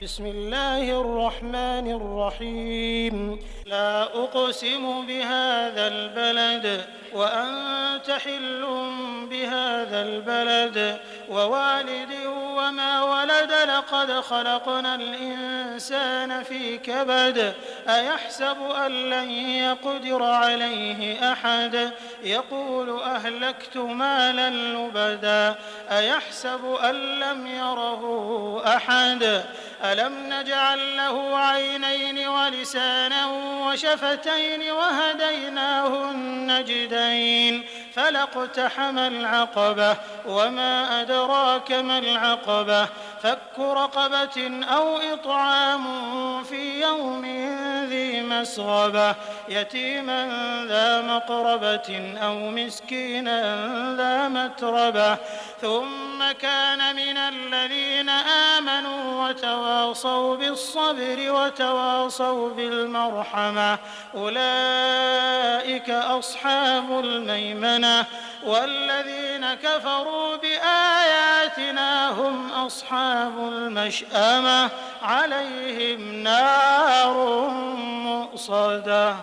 بسم الله الرحمن الرحيم. لا أقسم بهذا البلد وأنت حل بهذا البلد ووالد وما ولد. لقد خلقنا الإنسان في كبد. أيحسب أن لن يقدر عليه أحد. يقول أهلكت مالا لبدا. أيحسب أن لم يره أحد. ألم نجعل له عينين ولسانا وشفتين وهديناه النجدين. فلاقتحم العقبة وما أدراك ما العقبة. فك رقبة أو إطعام في يوم ذي مسغبة. يتيما ذا مقربة أو مسكينا ذا متربة. ثم كان من الذين آمنوا وتواصوا بالصبر وتواصوا بالمرحمة. أولئك أصحاب الميمنة. والذين كفروا بآياتنا هم أصحاب المشأمة. عليهم نار مؤصدة.